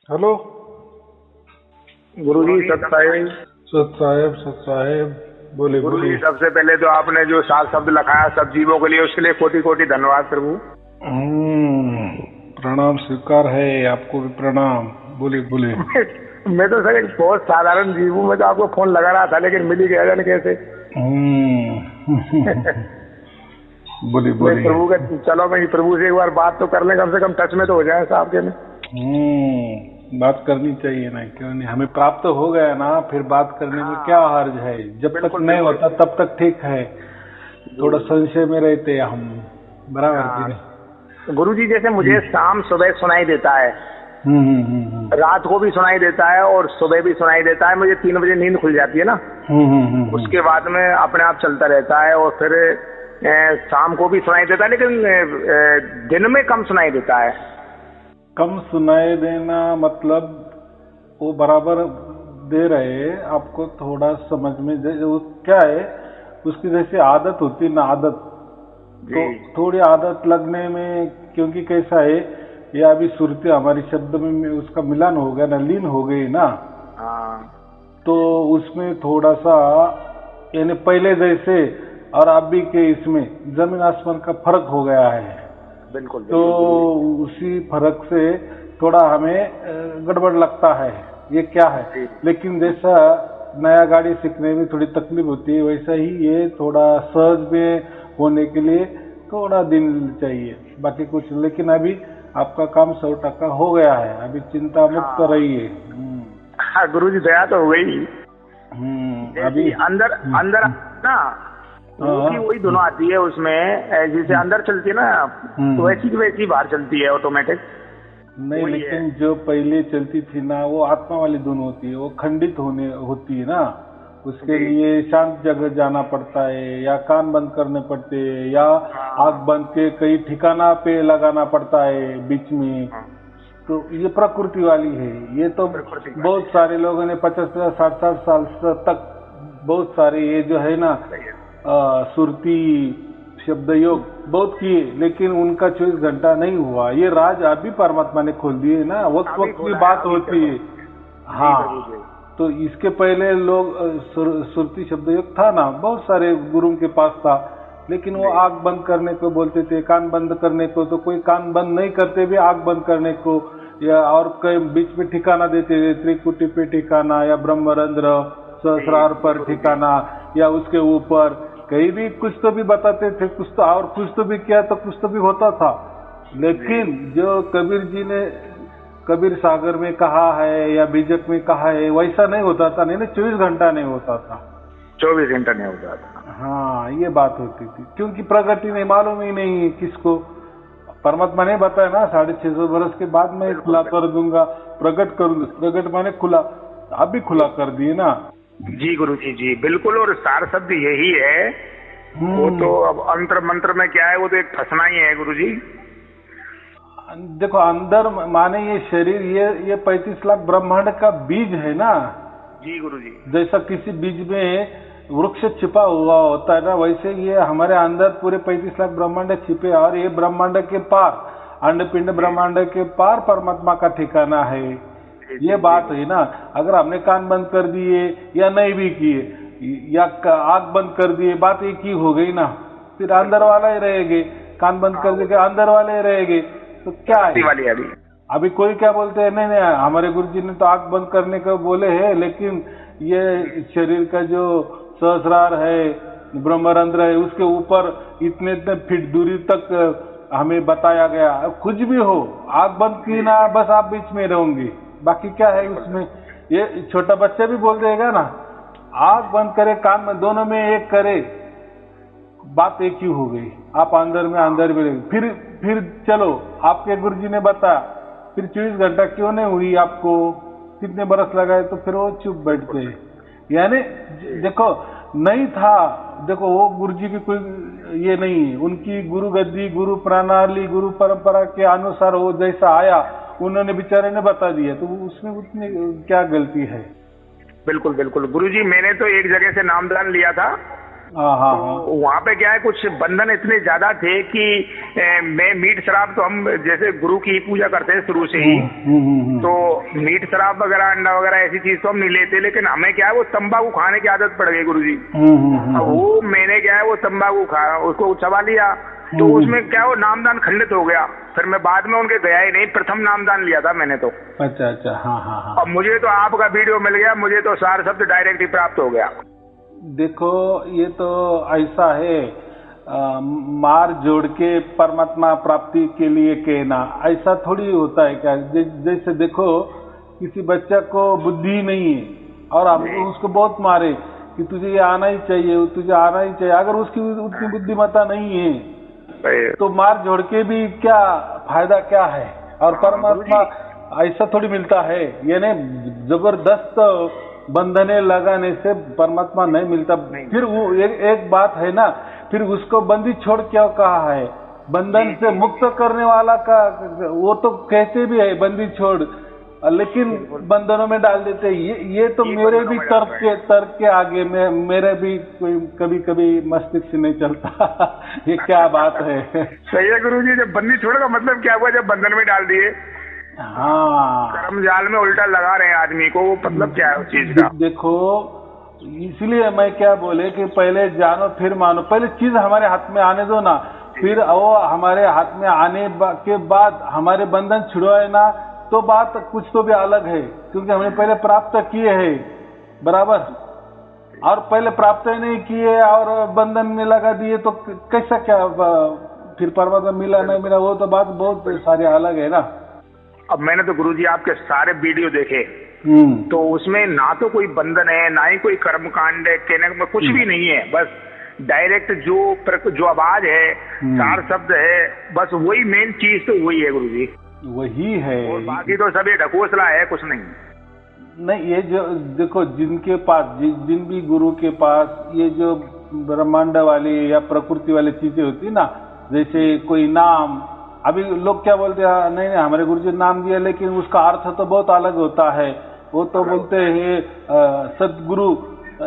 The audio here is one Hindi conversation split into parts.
हेलो। गुरुजी सत साहिब। सत साहेब बोले गुरुजी बोले। सबसे पहले तो आपने जो 7 शब्द लिखाया सब जीवों के लिए, उसके लिए कोटि कोटि धन्यवाद प्रभु। प्रणाम स्वीकार है, आपको भी प्रणाम। बोले बोले। मैं तो सर एक बहुत साधारण जीव हूँ, मैं तो आपको फोन लगा रहा था लेकिन मिल ही गया जाने कैसे। बोले मैं बोले। प्रभु का, चलो मैं प्रभु से एक बार बात तो कर लें, कम से कम टच में तो हो जाए साहब के में। बात करनी चाहिए ना, क्यों नहीं। हमें प्राप्त हो गया ना, फिर बात करने में क्या हर्ज है। जब तक नहीं होता तब तक ठीक है, थोड़ा संशय में रहते हैं हम, बराबर की नहीं। गुरुजी जैसे मुझे शाम सुबह सुनाई देता है, रात को भी सुनाई देता है और सुबह भी सुनाई देता है। मुझे 3 बजे नींद खुल जाती है ना, उसके बाद में अपने आप चलता रहता है। और फिर शाम को भी सुनाई देता है, लेकिन दिन में कम सुनाई देता है। कम सुनाई देना मतलब वो बराबर दे रहे आपको, थोड़ा समझ में वो क्या है, उसकी जैसे आदत होती है ना, आदत तो थोड़ी आदत लगने में, क्योंकि कैसा है ये अभी सुरती हमारी शब्द में उसका मिलान हो गया ना, लीन हो गई ना, तो उसमें थोड़ा सा यानी पहले जैसे और अभी के इसमें जमीन आसमान का फर्क हो गया है। बिल्कुल। तो उसी फर्क से थोड़ा हमें गड़बड़ लगता है, ये क्या है। लेकिन जैसा नया गाड़ी सीखने में थोड़ी तकलीफ होती है, वैसा ही ये थोड़ा सहज में होने के लिए थोड़ा दिन चाहिए, बाकी कुछ। लेकिन अभी आपका काम 100% हो गया है, अभी चिंता मुक्त रहिए। गुरु जी दया तो हो गई। अभी अंदर अंदर ना की वही दोनों आती है उसमें, जैसे अंदर चलती है ना, तो वैसी की वैसी बाहर चलती है ऑटोमेटिक। नहीं, लेकिन जो पहले चलती थी ना, वो आत्मा वाली धुन होती है, वो खंडित होती है ना। उसके लिए शांत जगह जाना पड़ता है, या कान बंद करने पड़ते हैं, या आंख बंद के कई ठिकाना पे लगाना पड़ता है बीच में। तो ये प्रकृति वाली है। ये तो बहुत सारे लोगों ने 50-50, 60-60 साल तक बहुत सारे ये जो है ना सुरती शब्द योग बहुत किए, लेकिन उनका 24 घंटा नहीं हुआ। ये राज अभी परमात्मा ने खोल दिए ना, वक्त वक्त की बात होती है। हाँ, तो इसके पहले लोग सुरती शब्द योग था ना, बहुत सारे गुरुओं के पास था, लेकिन वो आंख बंद करने को बोलते थे, कान बंद करने को, तो कोई कान बंद नहीं करते भी आंख बंद करने को, या और कई बीच में ठिकाना देते थे, त्रिकुटी पे ठिकाना, या ब्रह्मरंध्र सहस्रार पर ठिकाना, या उसके ऊपर कहीं भी कुछ तो भी बताते थे, कुछ तो और कुछ तो भी किया तो कुछ तो भी होता था। लेकिन जो कबीर जी ने कबीर सागर में कहा है या बीजक में कहा है, वैसा नहीं होता था। नहीं, 24 घंटा नहीं होता था, 24 घंटा नहीं होता था। हाँ, ये बात होती थी, क्योंकि प्रगति नहीं, मालूम ही नहीं है किसको। परमात्मा ने बताया ना, 650 वर्ष के बाद मैं खुला कर दूंगा, प्रकट करूंगा। प्रकट माने खुला, अभी खुला कर दिए ना। जी गुरु जी बिल्कुल। और सार शब्द यही है। वो तो अब अंतर मंत्र में क्या है, वो तो एक फंसना ही है गुरु जी। देखो, अंदर माने ये शरीर, ये 35 लाख ब्रह्मांड का बीज है ना। जी गुरु जी। जैसा किसी बीज में वृक्ष छिपा हुआ होता है ना, वैसे ये हमारे अंदर पूरे 35 लाख ब्रह्मांड छिपे, और ये ब्रह्मांड के पार, अंडपिंड ब्रह्मांड के पार परमात्मा का ठिकाना है। ये बात है ना। अगर हमने कान बंद कर दिए या नहीं भी किए, या आंख बंद कर दिए, बात एक ही हो गई ना। फिर अंदर वाला ही रहेंगे, कान बंद कर दिए अंदर वाले ही रहेंगे, तो क्या है। अभी कोई क्या बोलते हैं, नहीं हमारे गुरुजी ने तो आंख बंद करने को बोले हैं, लेकिन ये शरीर का जो सहस्रार है, ब्रह्मरंध्र है, उसके ऊपर इतने फीट दूरी तक हमें बताया गया। कुछ भी हो, आंख बंद की ना, बस आप बीच में रहोगे, बाकी क्या है उसमें। ये छोटा बच्चा भी बोल देगा ना, आंख बंद करे कान में, दोनों में एक करे, बात एक ही हो गई। आप अंदर में अंदर भी रहे। फिर चलो, आपके गुरुजी ने बताया, फिर 24 घंटा क्यों नहीं हुई आपको, कितने बरस लगाए, तो फिर वो चुप बैठते हैं। यानी देखो, नहीं था, देखो वो गुरुजी की कोई ये नहीं है, उनकी गुरु गद्दी, गुरु प्रणाली, गुरु परंपरा के अनुसार वो जैसा आया उन्होंने बेचारे ने बता दिया, तो उसमें उतनी क्या गलती है। बिल्कुल बिल्कुल गुरुजी। मैंने तो एक जगह से नामदान लिया था, तो वहाँ पे क्या है, कुछ बंधन इतने ज्यादा थे कि मैं मीट शराब, तो हम जैसे गुरु की पूजा करते हैं शुरू से ही, तो मीट शराब वगैरह अंडा वगैरह ऐसी चीज तो हम नहीं लेते, लेकिन हमें क्या है वो तंबाकू खाने की आदत पड़ गई गुरु जी। वो मैंने क्या है वो तंबाकू खाया, उसको चबा लिया, तो उसमें क्या वो नामदान खंडित हो गया। फिर मैं बाद में उनके गया ही नहीं, प्रथम नामदान लिया था मैंने तो। अच्छा अच्छा, हाँ। अब मुझे तो आपका वीडियो मिल गया, मुझे तो सार शब्द डायरेक्ट ही प्राप्त हो गया। देखो ये तो ऐसा है, मार जोड़ के परमात्मा प्राप्ति के लिए कहना ऐसा थोड़ी होता है क्या। जैसे देखो किसी बच्चा को बुद्धि नहीं है और हम उसको बहुत मारे कि तुझे ये आना ही चाहिए, तुझे आना ही चाहिए, अगर उसकी उतनी बुद्धिमत्ता नहीं है तो मार जोड़ के भी क्या फायदा क्या है। और परमात्मा ऐसा थोड़ी मिलता है, यानी जबरदस्त बंधने लगाने से परमात्मा नहीं मिलता। फिर वो एक बात है ना, फिर उसको बंदी छोड़ क्या कहा है, बंधन से मुक्त करने वाला का वो तो कहते भी है बंदी छोड़, लेकिन बंधनों में डाल देते। ये तो मेरे भी तर्क के आगे में मेरे भी कोई कभी कभी मस्तिष्क नहीं चलता। ये क्या बात है। सही है गुरुजी, जब बंदी छोड़ का मतलब क्या हुआ, जब बंधन में डाल दिए। हाँ, कर्म जाल में उल्टा लगा रहे हैं आदमी को, वो मतलब क्या है उस चीज का। देखो इसलिए मैं क्या बोले कि पहले जानो फिर मानो, पहले चीज हमारे हाथ में आने दो ना, फिर वो हमारे हाथ में आने के बाद हमारे बंधन छुड़वाए ना, तो बात कुछ तो भी अलग है, क्योंकि हमने पहले प्राप्त किए हैं बराबर, और पहले प्राप्त ही नहीं किए और बंधन में लगा दिए तो कैसा क्या फिर परमात्मा मिला नहीं मिला, वो तो बात बहुत सारी अलग है ना। अब मैंने तो गुरुजी आपके सारे वीडियो देखे, तो उसमें ना तो कोई बंधन है, ना ही कोई कर्म कांड है, कहने में कुछ भी नहीं है, बस डायरेक्ट जो आवाज है, चार शब्द है, बस वही मेन चीज तो वही है गुरुजी, वही है, और बाकी तो सब ये ढकोसला है, कुछ नहीं। ये जो देखो जिनके पास जिन भी गुरु के पास ये जो ब्रह्मांड वाली या प्रकृति वाली चीजें होती ना, जैसे कोई नाम, अभी लोग क्या बोलते हैं, नहीं हमारे गुरु जी नाम दिया लेकिन उसका अर्थ तो बहुत अलग होता है, वो तो बोलते हैं सतगुरु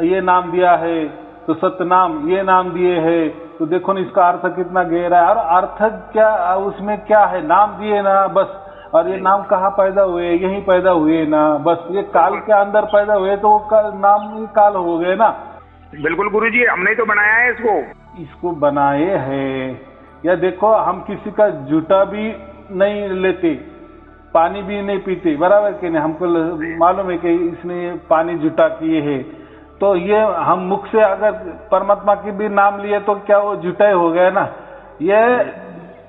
ये नाम दिया है तो सतनाम ये नाम दिए है, तो देखो ना इसका अर्थ कितना गहरा है, और अर्थ क्या उसमें क्या है, नाम दिए ना बस, और ये नाम कहाँ पैदा हुए, यहीं पैदा हुए ना बस, ये काल के अंदर पैदा हुए तो वो नाम ही काल हो गए ना। बिल्कुल गुरुजी, हमने तो बनाया है इसको बनाए है। या देखो हम किसी का जूता भी नहीं लेते, पानी भी नहीं पीते, बराबर कि नहीं, हमको मालूम है कि इसने पानी जूता किए है, तो ये हम मुख से अगर परमात्मा की भी नाम लिए तो क्या वो जुटाई हो गया ना। ये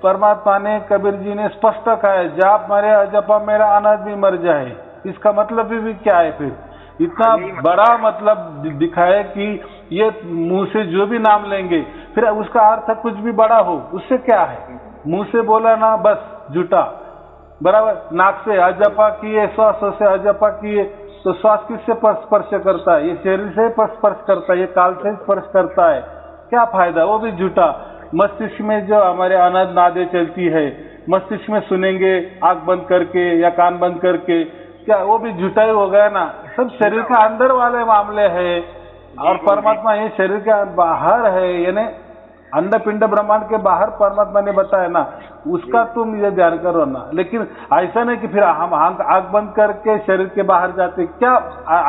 परमात्मा ने, कबीर जी ने स्पष्ट कहा है, जाप मरे अजपा मेरा अनाज भी मर जाए, इसका मतलब भी क्या है, फिर इतना बड़ा मतलब दिखाए कि ये मुंह से जो भी नाम लेंगे फिर उसका अर्थ कुछ भी बड़ा हो, उससे क्या है, मुंह से बोला ना बस जुटा, बराबर, नाक से अजपा किए, श्वास से अजपा किए, तो श्वास किससे स्पर्श करता है, ये शरीर से स्पर्श करता है, ये काल से स्पर्श करता है, क्या फायदा, वो भी झूठा। मस्तिष्क में जो हमारे अनंत नादें चलती है, मस्तिष्क में सुनेंगे आंख बंद करके या कान बंद करके, क्या वो भी झूठा ही हो गया ना। सब शरीर के अंदर वाले मामले है, और परमात्मा ये शरीर के बाहर है, यानी अंड पिंड ब्रह्मांड के बाहर परमात्मा ने बताया ना, उसका तुम ये ध्यान करो ना। लेकिन ऐसा नहीं कि फिर हम आंख बंद करके शरीर के बाहर जाते, क्या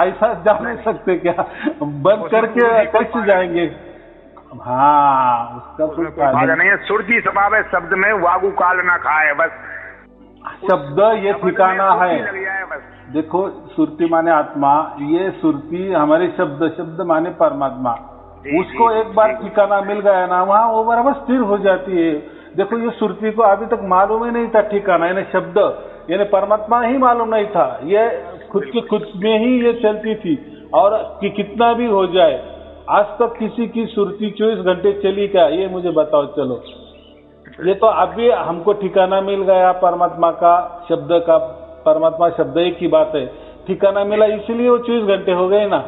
ऐसा जा नहीं सकते क्या, बंद करके कैसे जाएंगे। हाँ, उसका कोई फायदा नहीं है। सुरती स्वभाव है, शब्द में वागु काल ना खाए, बस शब्द ये ठिकाना है। देखो सुरती माने आत्मा, ये सुरती हमारे शब्द माने परमात्मा, उसको एक बार ठिकाना मिल गया ना, वहाँ वो बराबर स्थिर हो जाती है। देखो ये सुरती को अभी तक मालूम ही नहीं था ठिकाना, यानी शब्द यानी परमात्मा ही मालूम नहीं था, ये खुद में ही ये चलती थी। और कि कितना भी हो जाए, आज तक किसी की सुरती 24 घंटे चली क्या, ये मुझे बताओ। चलो ये तो अभी हमको ठिकाना मिल गया परमात्मा का, शब्द का, परमात्मा शब्द एक ही बात है, ठिकाना मिला इसलिए वो 24 घंटे हो गए ना।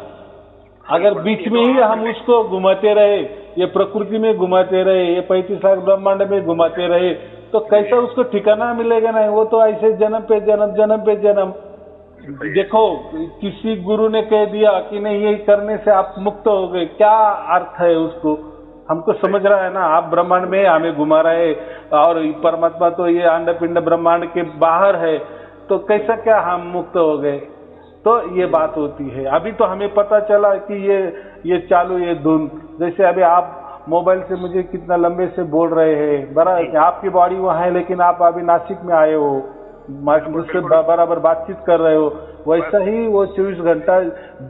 अगर बीच में ही हम उसको घुमाते रहे, ये प्रकृति में घुमाते रहे, ये 35 लाख ब्रह्मांड में घुमाते रहे, तो कैसा उसको ठिकाना मिलेगा। नहीं, वो तो ऐसे जन्म पे जन्म, जन्म पे जन्म, देखो, किसी गुरु ने कह दिया कि नहीं यही करने से आप मुक्त हो गए, क्या अर्थ है उसको? हमको समझ रहा है ना, आप ब्रह्मांड में हमें घुमा रहे और परमात्मा तो ये अंड पिंड ब्रह्मांड के बाहर है, तो कैसा क्या हम मुक्त हो गए? तो ये बात होती है। अभी तो हमें पता चला कि ये चालू, ये धुन, जैसे अभी आप मोबाइल से मुझे कितना लंबे से बोल रहे हैं, बराबर आपकी बॉडी वहाँ है लेकिन आप अभी नासिक में आए हो, मुझसे बराबर बातचीत कर रहे हो। वैसा ही वो 24 घंटा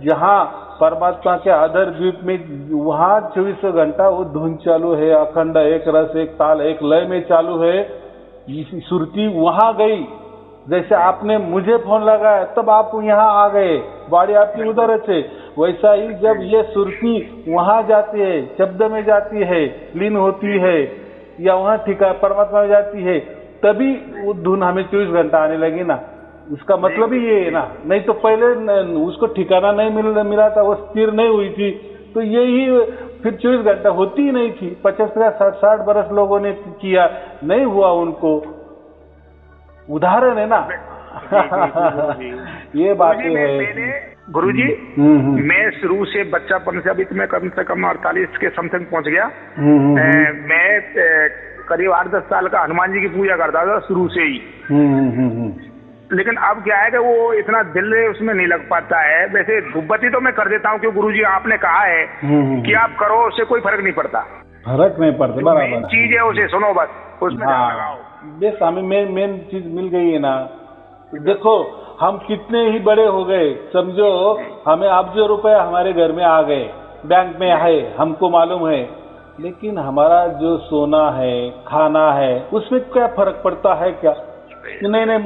जहाँ परमात्मा के अधर द्वीप में, वहाँ 24 घंटा वो धुन चालू है, अखंड, एक रस, एक ताल, एक लय में चालू है। सुरती वहाँ गई, जैसे आपने मुझे फोन लगाया तब आप यहाँ आ गए, बॉडी आपकी उधर है। वैसा ही जब ये सुरती वहाँ जाती है, शब्द में जाती है, लीन होती है, या वहाँ ठिका परमात्मा में जाती है, तभी वो धुन हमें 24 घंटा आने लगी ना। उसका मतलब ही ये है ना, नहीं तो पहले उसको ठिकाना नहीं मिला था, वो स्थिर नहीं हुई थी, तो यही फिर 24 घंटा होती ही नहीं थी। 50-60 बरस लोगों ने किया, नहीं हुआ उनको। उदाहरण है ना। ये बातें है गुरुजी। मैं शुरू से बच्चापन से, अभी तो मैं कम से कम 48 के समथिंग पहुंच गया। मैं करीब 8-10 साल का हनुमान जी की पूजा करता था शुरू से ही। लेकिन अब क्या है कि वो इतना दिल उसमें नहीं लग पाता है। वैसे धूपबत्ती तो मैं कर देता हूँ, क्योंकि गुरुजी आपने कहा है कि आप करो, उससे कोई फर्क नहीं पड़ता। फर्क नहीं पड़ता, बराबर चीज है, उसे सुनो बस, उसमें ध्यान लगाओ। बेस हमें मेन चीज मिल गई है ना। देखो हम कितने ही बड़े हो गए, समझो हमें अब्जों रुपए हमारे घर में आ गए, बैंक में है, हमको मालूम है, लेकिन हमारा जो सोना है, खाना है, उसमें क्या फर्क पड़ता है क्या? नहीं,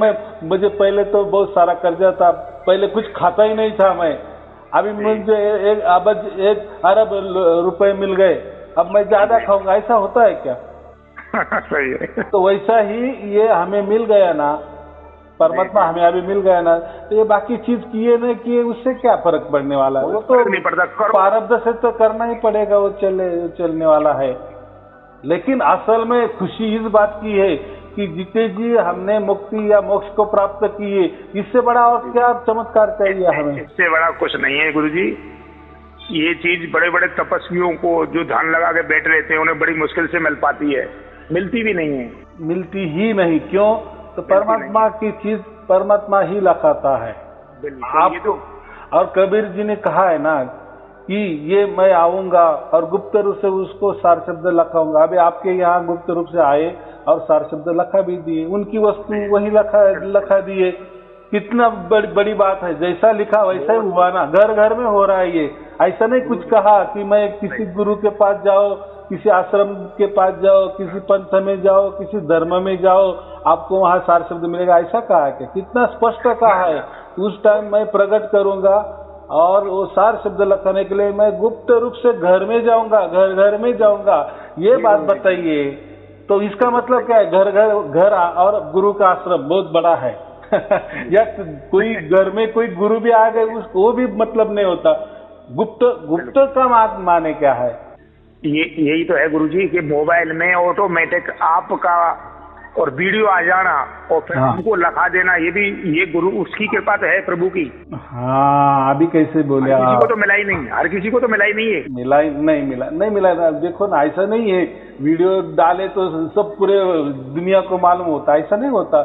मुझे पहले तो बहुत सारा कर्जा था, पहले कुछ खाता ही नहीं था मैं। अभी मुझे 1 अरब रुपए मिल गए, अब मैं ज्यादा खाऊंगा, ऐसा होता है क्या? सही है। तो वैसा ही ये हमें मिल गया ना, परमात्मा हमें अभी मिल गया ना, तो ये बाकी चीज किए नहीं किए उससे क्या फर्क पड़ने वाला है? वो तो नहीं पड़ता, प्रारब्ध से तो करना ही पड़ेगा, वो चलने वाला है। लेकिन असल में खुशी इस बात की है कि जीते जी हमने मुक्ति या मोक्ष को प्राप्त किए, इससे बड़ा और क्या चमत्कार चाहिए हमें? इससे बड़ा कुछ नहीं है गुरुजी। ये चीज बड़े बड़े तपस्वियों को जो ध्यान लगा के बैठ रहते हैं, उन्हें बड़ी मुश्किल से मिल पाती है, मिलती भी नहीं है। मिलती ही नहीं, क्यों? तो परमात्मा की चीज परमात्मा ही लखाता है आपको। और कबीर जी ने कहा है ना कि ये मैं आऊंगा और गुप्त रूप से उसको सार शब्द लखाऊंगा। अभी आपके यहाँ गुप्त रूप से आए और सार शब्द लखा भी दिए, उनकी वस्तु वही लखा दिए। कितना बड़ी बात है, जैसा लिखा वैसा ही हुआ ना, घर घर में हो रहा है ये। ऐसा नहीं कुछ कहा कि मैं किसी गुरु के पास जाओ, किसी आश्रम के पास जाओ, किसी पंथ में जाओ, किसी धर्म में जाओ, आपको वहाँ सार शब्द मिलेगा, ऐसा कहा है? कितना स्पष्ट कहा है। उस टाइम मैं प्रकट करूंगा और वो सार शब्द लखाने के लिए मैं गुप्त रूप से घर में जाऊंगा, घर घर में जाऊंगा, ये बात बताइए। तो इसका मतलब क्या है? घर और गुरु का आश्रम बहुत बड़ा है। या कोई घर में कोई गुरु भी आ गए, उसको भी मतलब नहीं होता। गुप्त का माने क्या है? यही तो है गुरुजी कि मोबाइल में ऑटोमेटिक आपका और वीडियो आ जाना और फिर हमको लखा देना, ये गुरु उसकी कृपा तो है, प्रभु की। हाँ, अभी कैसे बोले? किसी को तो मिला ही नहीं, हर किसी को तो मिला ही नहीं है। नहीं मिला ना। देखो ना, ऐसा नहीं है वीडियो डाले तो सब पूरे दुनिया को मालूम होता, ऐसा नहीं होता।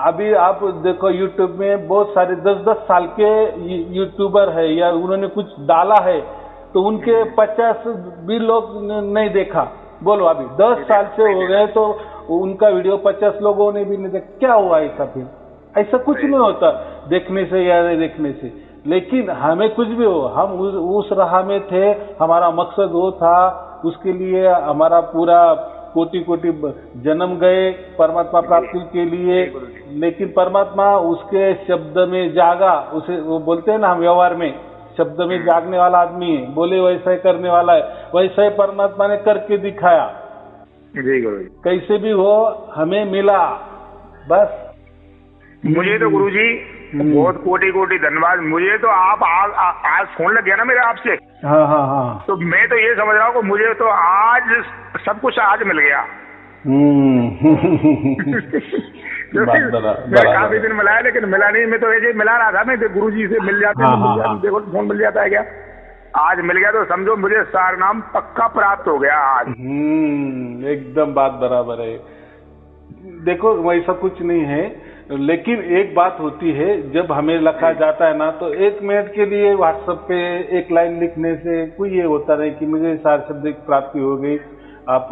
अभी आप देखो यूट्यूब में बहुत सारे 10-10 साल के यूट्यूबर है, या उन्होंने कुछ डाला है तो उनके 50 भी लोग नहीं देखा। बोलो अभी 10 साल से हो गए तो उनका वीडियो 50 लोगों ने भी नहीं देखा, क्या हुआ ऐसा? फिर ऐसा कुछ नहीं होता देखने से या नहीं देखने से। लेकिन हमें कुछ भी हो, हम उस राह में थे, हमारा मकसद वो था, उसके लिए हमारा पूरा कोटि जन्म गए परमात्मा प्राप्ति के लिए। लेकिन परमात्मा उसके शब्द में जागा, उसे वो बोलते हैं ना हम व्यवहार में, शब्द में जागने वाला आदमी है, बोले वैसा ही करने वाला है, वैसा ही परमात्मा ने करके दिखाया। कैसे भी हो हमें मिला बस। मुझे तो गुरुजी बहुत कोटि धन्यवाद। मुझे तो आप आज फोन लग गया ना मेरा आपसे। हाँ। तो मैं तो ये समझ रहा हूँ कि मुझे तो आज सब कुछ आज मिल गया। मैंने काफी दिन मिलाया लेकिन मिला नहीं। मैं तो ऐसे मिला रहा था, मैं गुरु जी से मिल जाते हैं, देखो फोन मिल जाता है क्या। आज मिल गया तो समझो मुझे सार नाम पक्का प्राप्त हो गया आज। एकदम बात बराबर है। देखो वैसा कुछ नहीं है, लेकिन एक बात होती है, जब हमें लिखा जाता है ना तो 1 मिनट के लिए व्हाट्सएप पे एक लाइन लिखने से कोई ये होता नहीं कि मुझे सार शब्द की प्राप्ति हो गई, आप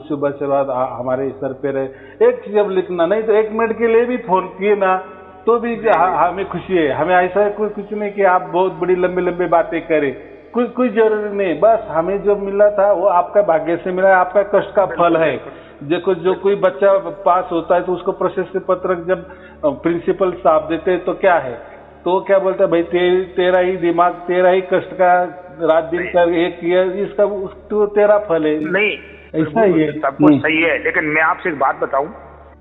सुबह से बाद हमारे सर पे रहे। एक जब लिखना नहीं तो 1 मिनट के लिए भी फोन किए ना तो भी हमें खुशी है। हमें ऐसा कोई कुछ नहीं कि आप बहुत बड़ी लंबी लंबी बातें करें, कोई जरूरी नहीं। बस हमें जो मिला था वो आपका भाग्य से मिला है, आपका कष्ट का फल है। देखो जो कोई बच्चा पास होता है तो उसको प्रशस्ति पत्रक जब प्रिंसिपल साहब देते हैं तो क्या है, तो क्या बोलते हैं, भाई तेरा ही दिमाग, तेरा ही कष्ट का रात दिन का एक किया, इसका तो तेरा फल है। नहीं ऐसा ही है, सब कुछ सही है, लेकिन मैं आपसे एक बात बताऊं,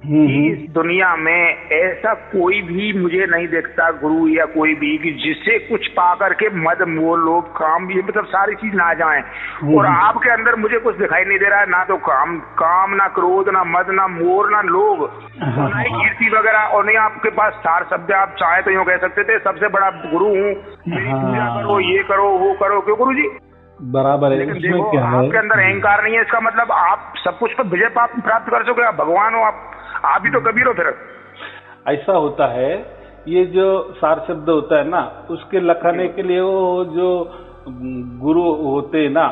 इस दुनिया में ऐसा कोई भी मुझे नहीं देखता गुरु या कोई भी कि जिससे कुछ पा करके मद मोह लोग काम, ये मतलब सारी चीज ना जाए। और आपके अंदर मुझे कुछ दिखाई नहीं दे रहा है, ना तो काम ना क्रोध ना मद ना मोह ना लोभ ना ही कीर्ति वगैरह, और नहीं आपके पास सार शब्द। आप चाहे तो यूँ कह सकते थे सबसे बड़ा गुरु हूँ, मेरी पूजा करो, ये करो वो करो। क्यों गुरु जी बराबर है। लेकिन देखो क्या आपके अंदर अहंकार नहीं है, इसका मतलब आप सब कुछ पर विजय प्राप्त कर सकोगे, आप भगवान हो, आप ही तो कबीर हो। फिर ऐसा होता है, ये जो सार शब्द होता है ना, उसके लखाने के लिए वो जो गुरु होते हैं ना,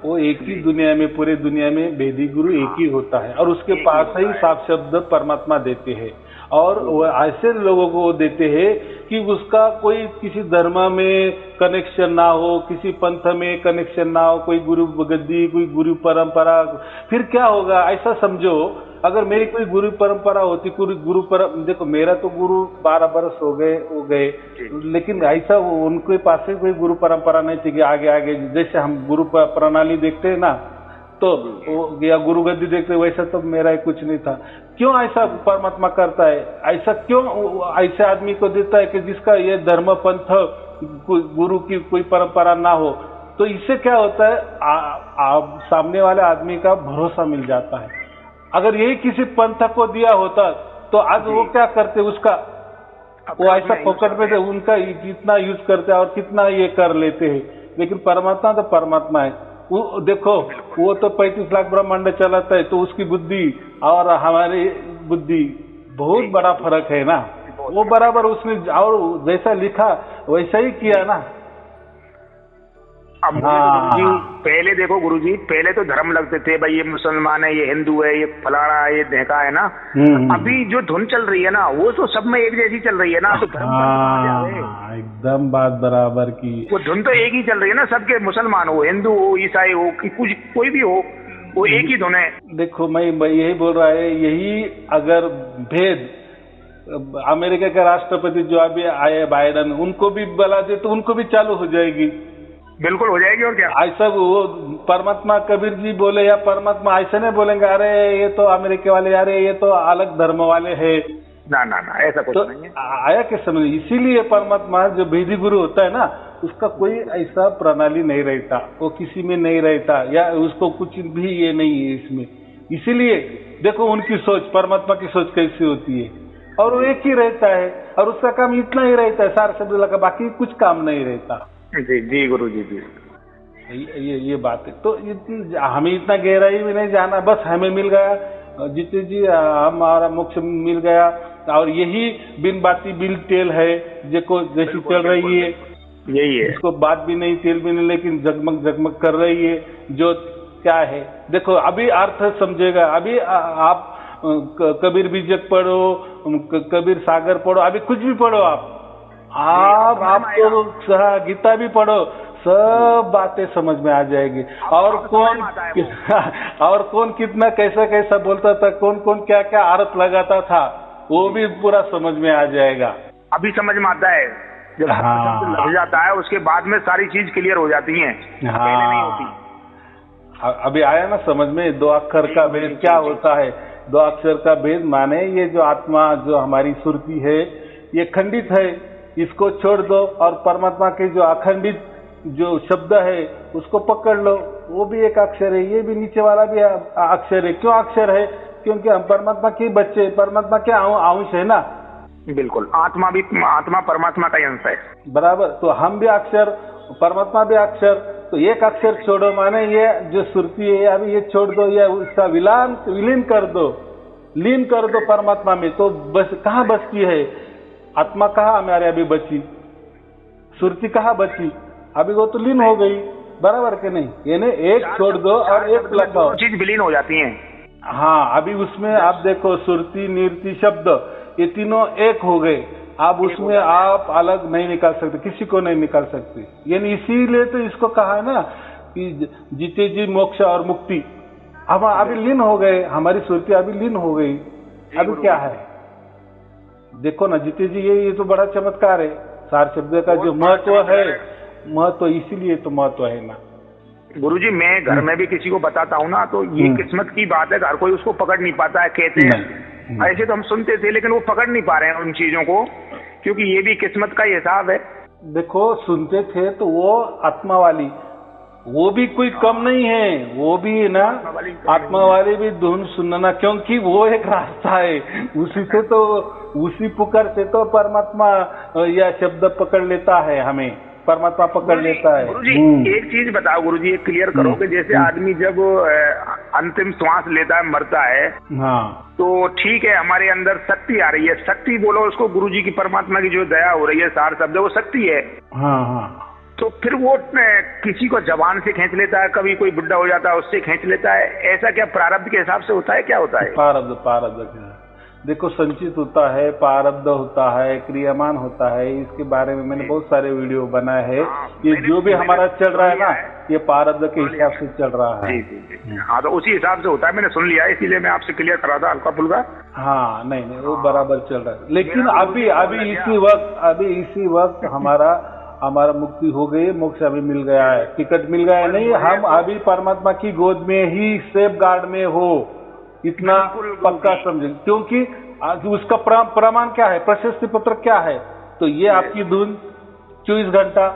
वो एक ही दुनिया में, पूरे दुनिया में भेदी गुरु एक ही होता है, और उसके पास ही सार शब्द परमात्मा देते हैं। और वो ऐसे लोगों को देते हैं कि उसका कोई किसी धर्म में कनेक्शन ना हो, किसी पंथ में कनेक्शन ना हो, कोई गुरु गद्दी, कोई गुरु परंपरा। फिर क्या होगा, ऐसा समझो अगर मेरी कोई गुरु परंपरा होती, देखो मेरा तो गुरु 12 बरस हो गए, लेकिन ऐसा उनके पास से कोई गुरु परंपरा नहीं थी कि आगे आगे जैसे हम गुरु प्रणाली देखते हैं ना, तो या गुरु गद्दी देखते, वैसा तो मेरा ही कुछ नहीं था। क्यों ऐसा परमात्मा करता है? ऐसा क्यों ऐसे आदमी को देता है कि जिसका ये धर्म पंथ गुरु की कोई परंपरा ना हो? तो इससे क्या होता है, सामने वाले आदमी का भरोसा मिल जाता है। अगर यही किसी पंथ को दिया होता तो आज वो क्या करते, उसका वो ऐसा फोकट पे थे, उनका कितना यूज करते हैं और कितना ये कर लेते हैं। लेकिन परमात्मा तो परमात्मा है। वो देखो, वो तो 35 लाख ब्रह्मांड चलाता है, तो उसकी बुद्धि और हमारी बुद्धि बहुत बड़ा फर्क है ना। वो बराबर उसने और जैसा लिखा वैसा ही किया ना। अब गुरुजी पहले देखो गुरुजी, पहले तो धर्म लगते थे, भाई ये मुसलमान है, ये हिंदू है, ये फलाना है, ये ढेका है ना। अभी जो धुन चल रही है ना, वो तो सब में एक जैसी चल रही है ना। तो धर्म एकदम बात बराबर की, वो धुन तो एक ही चल रही है ना, सबके, मुसलमान हो, हिंदू हो, ईसाई हो, कुछ कोई भी हो, वो एक ही धुन है। देखो मैं यही बोल रहा है, यही अगर भेद अमेरिका के राष्ट्रपति जो अभी आए बाइडेन, उनको भी बला दे तो उनको भी चालू हो जाएगी। बिल्कुल हो जाएगी। और क्या ऐसा वो परमात्मा कबीर जी बोले या परमात्मा ऐसे नहीं बोलेंगे, अरे ये तो अमेरिका वाले, अरे ये तो अलग धर्म वाले हैं। ना ना ना, ऐसा कुछ नहीं है। आया के समय इसीलिए परमात्मा जो भेदी गुरु होता है ना, उसका कोई ऐसा प्रणाली नहीं रहता, वो किसी में नहीं रहता, या उसको कुछ भी ये नहीं है इसमें। इसीलिए देखो उनकी सोच, परमात्मा की सोच कैसी होती है, और वो एक ही रहता है, और उसका काम इतना ही रहता है, सार शब्द लगा, बाकी कुछ काम नहीं रहता। जी जी गुरु जी, जी ये बात है। तो हमें इतना गहराई में नहीं जाना, बस हमें मिल गया जीते जी, हमारा मोक्ष मिल गया। और यही बिन बाती बिल तेल है, देखो जैसी चल रही है, यही है। इसको बात भी नहीं, तेल भी नहीं, लेकिन जगमग जगमग कर रही है। जो क्या है, देखो अभी अर्थ समझेगा। अभी आप कबीर बीजक पढ़ो, कबीर सागर पढ़ो, अभी कुछ भी पढ़ो आपको गीता भी पढ़ो, सब बातें समझ में आ जाएगी। और कौन कितना कैसा बोलता था, कौन कौन क्या क्या अर्थ लगाता था, वो भी पूरा समझ में आ जाएगा। अभी समझ में आता है, जब लग जाता है उसके बाद में सारी चीज क्लियर हो जाती है, पहले नहीं होती। अभी आया ना समझ में, 2 अक्षर का भेद क्या होता है। 2 अक्षर का भेद माने ये जो आत्मा, जो हमारी सुरती है, ये खंडित है, इसको छोड़ दो, और परमात्मा के जो अखंडित जो शब्द है उसको पकड़ लो, वो भी एक अक्षर है, ये भी नीचे वाला भी अक्षर है। क्यों अक्षर है? क्योंकि हम परमात्मा के बच्चे, परमात्मा के अंश है ना। बिल्कुल, आत्मा परमात्मा का अंश है। बराबर, तो हम भी अक्षर, परमात्मा भी अक्षर, तो एक अक्षर छोड़ो, माने ये जो सुरती है अभी ये छोड़ दो, या उसका विलीन कर दो, लीन कर दो परमात्मा में, तो बस कहाँ बचती है आत्मा, कहाँ हमारे अभी बची, सुरती कहाँ बची, अभी वो तो लीन हो गई। बराबर के नहीं, यानी एक छोड़ दो और एक लगाओ, चीज विलीन हो जाती है। हाँ, अभी उसमें आप देखो सुरती, नीरती, शब्द, ये तीनों एक हो गए। आप उसमें आप अलग नहीं निकाल सकते, किसी को नहीं निकाल सकते। यानी इसीलिए तो इसको कहा है ना कि जीते जी मोक्ष और मुक्ति। हम अभी लीन हो गए, हमारी सुरती अभी लीन हो गई। अभी क्या है, देखो ना जीते जी, ये तो बड़ा चमत्कार है। सार शब्द का जो महत्व है, महत्व इसीलिए तो महत्व है ना। गुरुजी, मैं घर में भी किसी को बताता हूँ ना, तो ये किस्मत की बात है, हर कोई उसको पकड़ नहीं पाता है। कहते हैं ऐसे तो हम सुनते थे, लेकिन वो पकड़ नहीं पा रहे हैं उन चीजों को, क्योंकि ये भी किस्मत का हिसाब है। देखो, सुनते थे तो वो आत्मा वाली, वो भी कोई कम नहीं है, वो भी ना आत्मा वाली भी धुन सुनना, क्योंकि वो एक रास्ता है, उसी से तो, उसी पुकार से तो परमात्मा या शब्द पकड़ लेता है, हमें परमात्मा पकड़ लेता है। गुरुजी, एक चीज बताओ गुरुजी, एक क्लियर करो कि जैसे आदमी जब अंतिम श्वास लेता है, मरता है, हाँ, तो ठीक है, हमारे अंदर शक्ति आ रही है, शक्ति बोलो उसको, गुरुजी की परमात्मा की जो दया हो रही है, सार शब्द वो शक्ति है। हाँ हाँ, तो फिर वो किसी को जबान से खींच लेता है, कभी कोई बुढ़ा हो जाता है उससे खींच लेता है, ऐसा क्या प्रारब्ध के हिसाब से होता है, क्या होता है? प्रारब्ध देखो, संचित होता है, प्रारब्ध होता है, क्रियामान होता है। इसके बारे में मैंने बहुत सारे वीडियो बनाए हैं। ये जो भी हमारा चल रहा है ना, ये प्रारब्ध के हिसाब से चल रहा है। हाँ, तो उसी हिसाब से होता है, मैंने सुन लिया, इसीलिए मैं आपसे क्लियर करा था हल्का फुल्का। हाँ, नहीं, वो बराबर चल रहा है। लेकिन अभी इसी वक्त हमारा मुक्ति हो गई, मोक्ष अभी मिल गया है, टिकट मिल गया है। नहीं, हम अभी परमात्मा की गोद में ही सेफ गार्ड में हो, इतना पक्का समझे। क्योंकि उसका प्रमाण क्या है, प्रशस्ति पत्र क्या है, तो ये आपकी धुन 24 घंटा,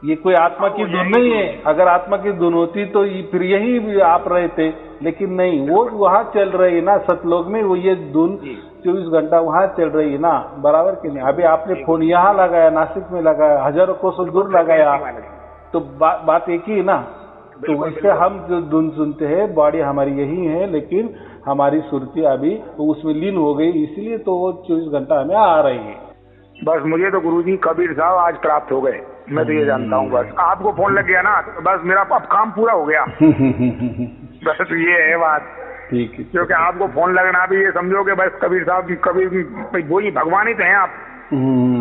ये कोई आत्मा की धुन नहीं है। अगर आत्मा की धुन होती तो फिर यही भी आप रहते, लेकिन नहीं, वो वहां चल रही है ना सतलोक में, वो ये धुन 24 घंटा वहां चल रही है ना। बराबर कि नहीं? अभी आपने फोन यहाँ लगाया, नासिक में लगाया, हजारों कोसों दूर लगाया, तो बात एक ही है ना। तो वैसे हम जो धुन सुनते हैं, बॉडी हमारी यही है, लेकिन हमारी सुरती अभी उसमें लीन हो गई, इसलिए तो वो 24 घंटा हमें आ रही है। बस मुझे तो गुरुजी कबीर साहब आज प्राप्त हो गए, मैं तो ये जानता हूँ। बस आपको फोन लग गया ना, तो बस मेरा अब काम पूरा हो गया। बस ये है बात, ठीक है। क्योंकि आपको फोन लगना भी ये समझो कि बस कबीर साहब कबीर वही भगवान ही तो हैं आप,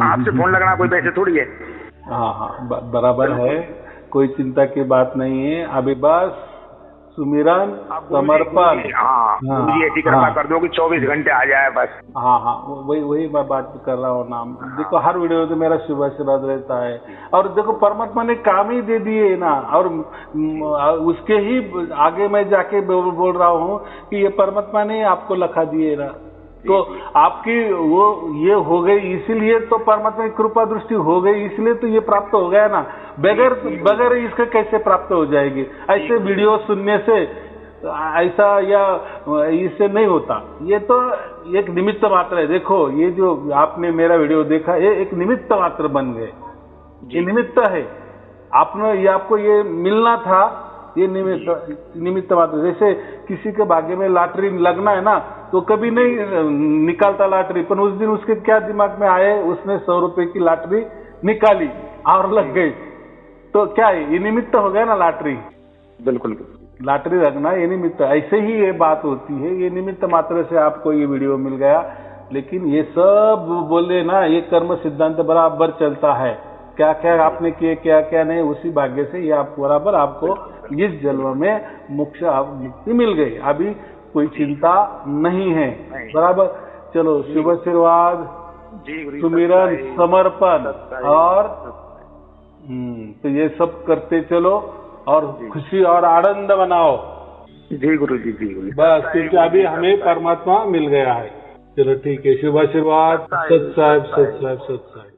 आपसे फोन लगना कोई वैसे थोड़ी है। हाँ, बराबर है, कोई चिंता की बात नहीं है। अभी बस सुमिरन, समर्पण, ऐसी कृपा कर दो कि 24 घंटे आ जाए बस। हाँ, वही मैं बात कर रहा हूँ ना। देखो, हर वीडियो में तो मेरा शुभ आशीर्वाद रहता है, और देखो परमात्मा ने काम ही दे दिए ना, और उसके ही आगे मैं जाके बोल रहा हूँ कि ये परमात्मा ने आपको लिखा दिए ना, तो आपकी वो ये हो गई, इसीलिए तो परमात्मा की कृपा दृष्टि हो गई, इसलिए तो ये प्राप्त हो गया ना। बगैर इसके कैसे प्राप्त हो जाएगी? ऐसे वीडियो सुनने से ऐसा या इससे नहीं होता। ये तो एक निमित्त मात्र है। देखो, ये जो आपने मेरा वीडियो देखा, ये एक निमित्त मात्र बन गए, ये निमित्त है। आपको ये मिलना था, ये निमित्त मात्र। जैसे किसी के भाग्य में लॉटरी लगना है ना, तो कभी नहीं निकालता लॉटरी, पर उस दिन उसके क्या दिमाग में आए, उसने 100 रुपए की लॉटरी निकाली और लग गई, तो क्या है, ये निमित्त हो गया ना लॉटरी। बिल्कुल, लॉटरी लगना ये निमित्त। ऐसे ही ये बात होती है, ये निमित्त मात्र से आपको ये वीडियो मिल गया। लेकिन ये सब बोले ना, ये कर्म सिद्धांत बराबर चलता है, क्या क्या आपने किए, क्या क्या नहीं, उसी भाग्य से ये आप बराबर आपको इस जन्म में मुक्ति मिल गई। अभी कोई चिंता नहीं है, बराबर। चलो, शुभ आशीर्वाद, सुमिरन, समर्पण, और तो ये सब करते चलो और खुशी और आनंद बनाओ। जी गुरुजी, जी गुरुजी। बस, क्योंकि अभी हमें परमात्मा मिल गया है। चलो ठीक है, शुभ आशीर्वाद, सत साहिब, सत साहिब, सत साहिब।